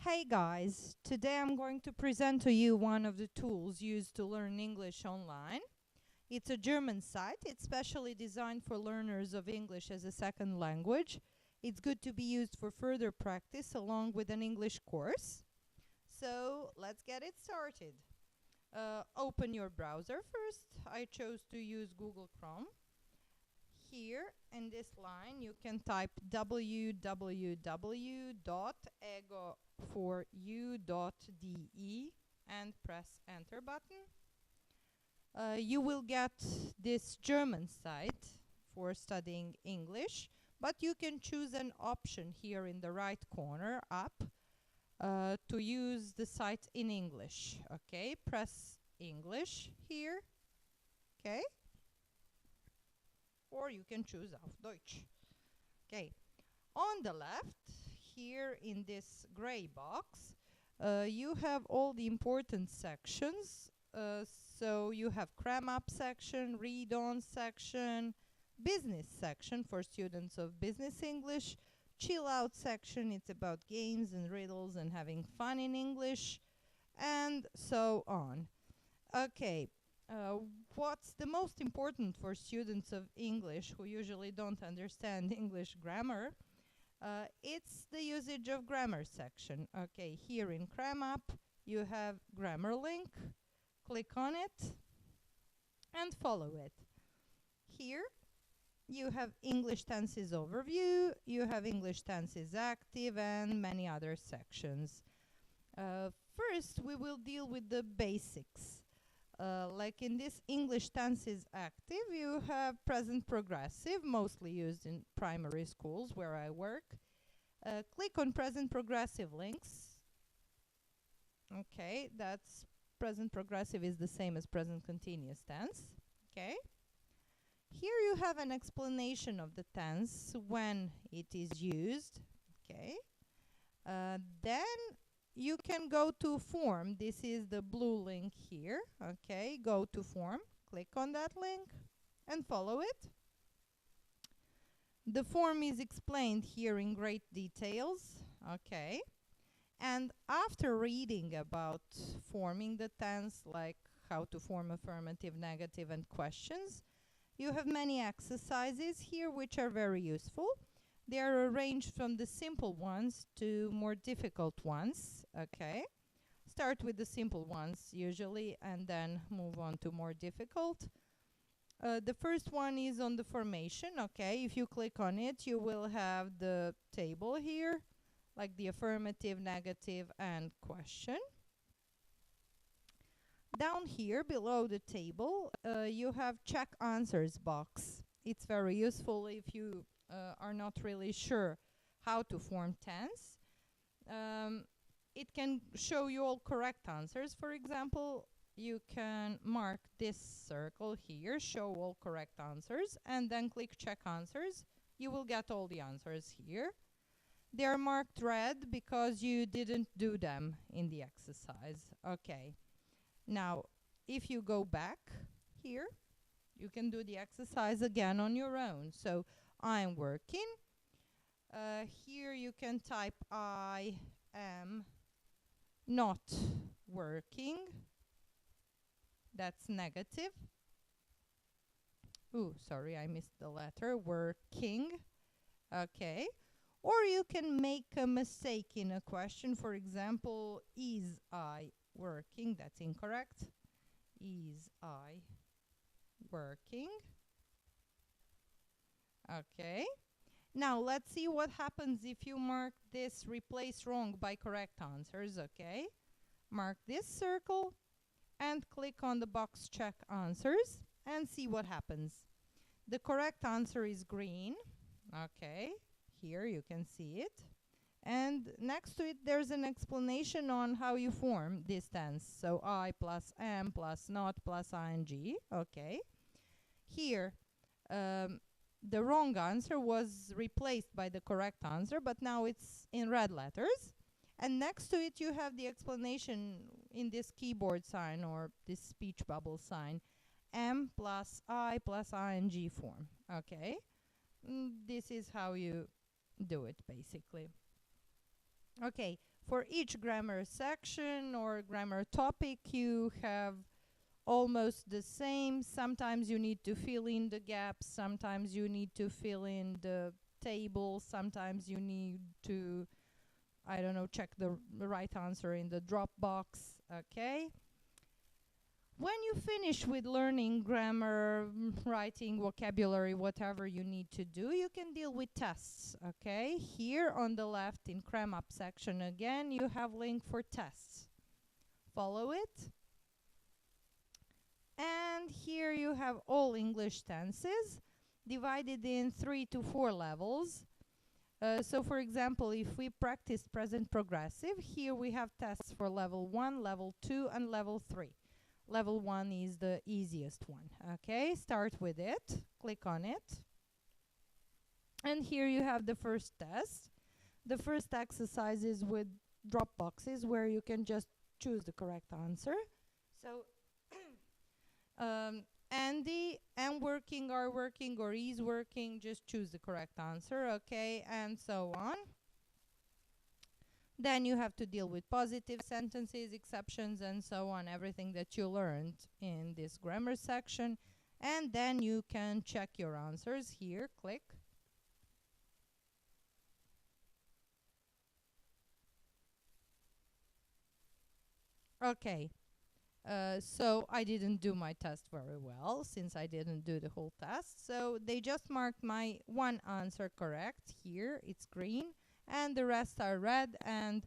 Hey guys, today I'm going to present to you one of the tools used to learn English online. It's a German site. It's specially designed for learners of English as a second language. It's good to be used for further practice along with an English course. So let's get it started. Open your browser first. I chose to use Google Chrome. Here in this line you can type www.ego4u.de and press enter button. You will get this German site for studying English, but you can choose an option here in the right corner up to use the site in English. Okay, press English here. Okay, or you can choose auf Deutsch. Okay, on the left here in this gray box you have all the important sections. So you have cram up section, read on section, business section for students of business English, chill out section, it's about games and riddles and having fun in English, and so on. Okay, what's the most important for students of English who usually don't understand English grammar? It's the usage of grammar section. Okay, here in Cram Up you have grammar link. Click on it and follow it. Here you have English tenses overview, you have English tenses active, and many other sections. First we will deal with the basics. Like in this English tenses active, you have present progressive, mostly used in primary schools where I work. Click on present progressive links. Okay, that's present progressive is the same as present continuous tense. Okay. Here you have an explanation of the tense when it is used. Okay. Then you can go to form. This is the blue link here. Okay, go to form. Click on that link and follow it. The form is explained here in great details. Okay. And after reading about forming the tense, like how to form affirmative, negative, and questions, you have many exercises here which are very useful. They are arranged from the simple ones to more difficult ones. Okay. Start with the simple ones usually and then move on to more difficult. The first one is on the formation. Okay. If you click on it, you will have the table here, like the affirmative, negative, and question. Down here below the table, you have check answers box. It's very useful if you are not really sure how to form tense. It can show you all correct answers. For example, you can mark this circle here, show all correct answers, and then click check answers. You will get all the answers here. They are marked red because you didn't do them in the exercise. Okay. Now, if you go back here, you can do the exercise again on your own. So, I'm working. Here you can type I am not working. That's negative. Ooh, sorry, I missed the letter. Working. Okay. Or you can make a mistake in a question. For example, is I working? That's incorrect. Is I working? Okay. Now let's see what happens if you mark this replace wrong by correct answers. Okay. Mark this circle and click on the box check answers and see what happens. The correct answer is green. Okay. Here you can see it, and next to it there's an explanation on how you form this tense. So I plus am plus not plus ing. Okay. Here the wrong answer was replaced by the correct answer, but now it's in red letters, and next to it you have the explanation in this keyboard sign or this speech bubble sign. Am plus I plus ing form. Okay. This is how you do it basically. Okay, For each grammar section or grammar topic, you have almost the same. Sometimes you need to fill in the gaps, sometimes you need to fill in the table, sometimes you need to, I don't know, check the right answer in the drop box. Okay. When you finish with learning grammar, writing, vocabulary, whatever you need to do, you can deal with tests. Okay. Here on the left in cram up section again, you have link for tests. Follow it. And here you have all English tenses divided in 3 to 4 levels. So for example, if we practice present progressive, here we have tests for level 1, level 2 and level 3. Level 1 is the easiest one. Okay, start with it, click on it. And here you have the first test. The first exercise is with drop boxes where you can just choose the correct answer. So Andy, am working, are working, or is working, just choose the correct answer, okay, and so on. Then you have to deal with positive sentences, exceptions, and so on, everything that you learned in this grammar section. And then you can check your answers here, click. Okay. So I didn't do my test very well since I didn't do the whole test. So they just marked my one answer correct here. It's green. And the rest are red. And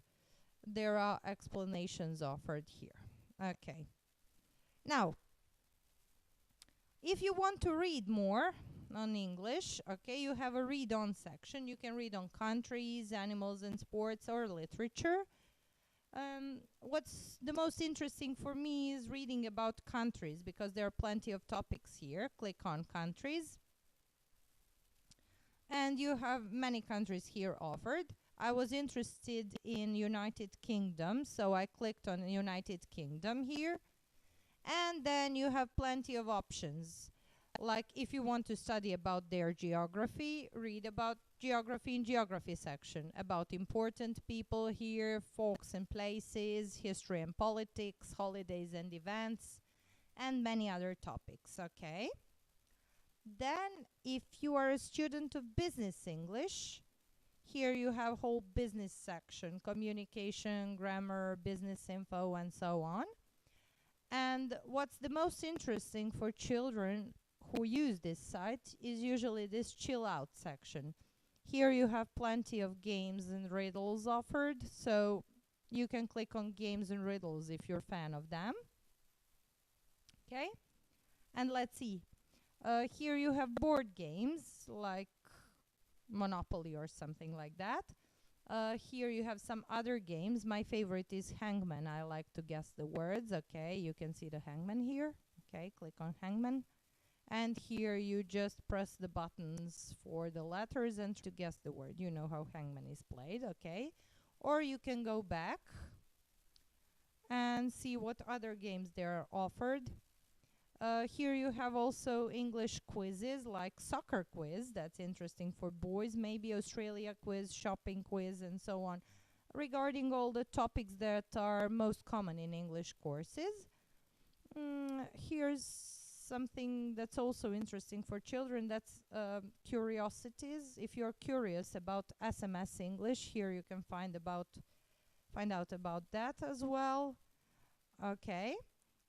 there are explanations offered here. Okay. Now, if you want to read more on English, okay, you have a read on section. You can read on countries, animals and sports, or literature. What's the most interesting for me is reading about countries, because there are plenty of topics here. Click on countries. And you have many countries here offered. I was interested in United Kingdom, so I clicked on United Kingdom here. And then you have plenty of options. Like if you want to study about their geography, read about geography in geography section, about important people here, folks and places, history and politics, holidays and events, and many other topics, okay? Then if you are a student of business English, here you have whole business section, communication, grammar, business info, and so on. And what's the most interesting for children who use this site is usually this chill out section. Here you have plenty of games and riddles offered, so you can click on games and riddles if you're a fan of them. Okay, and let's see. Here you have board games like Monopoly or something like that. Here you have some other games. My favorite is Hangman. I like to guess the words. Okay, you can see the Hangman here. Okay, click on Hangman. And here you just press the buttons for the letters and to guess the word. You know how Hangman is played, okay? Or you can go back and see what other games there are offered. Here you have also English quizzes like soccer quiz. That's interesting for boys. Maybe Australia quiz, shopping quiz, and so on. Regarding all the topics that are most common in English courses. Here's something that's also interesting for children. That's curiosities. If you're curious about SMS English, here you can find out about that as well. Okay.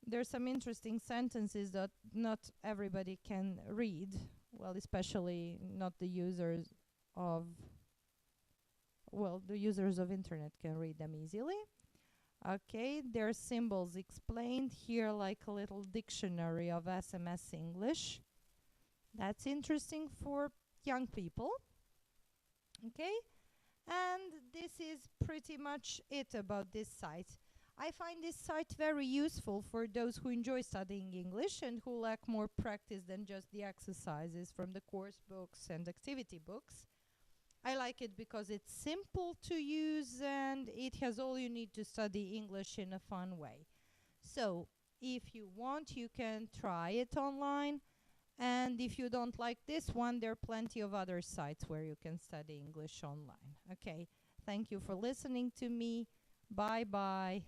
There's some interesting sentences that not everybody can read. Well, especially not the users of the users of internet can read them easily. Okay, there are symbols explained here, like a little dictionary of SMS English. That's interesting for young people. Okay, and this is pretty much it about this site. I find this site very useful for those who enjoy studying English and who lack more practice than just the exercises from the course books and activity books. I like it because it's simple to use and it has all you need to study English in a fun way. So, if you want, you can try it online. And if you don't like this one, there are plenty of other sites where you can study English online. Okay, thank you for listening to me. Bye bye.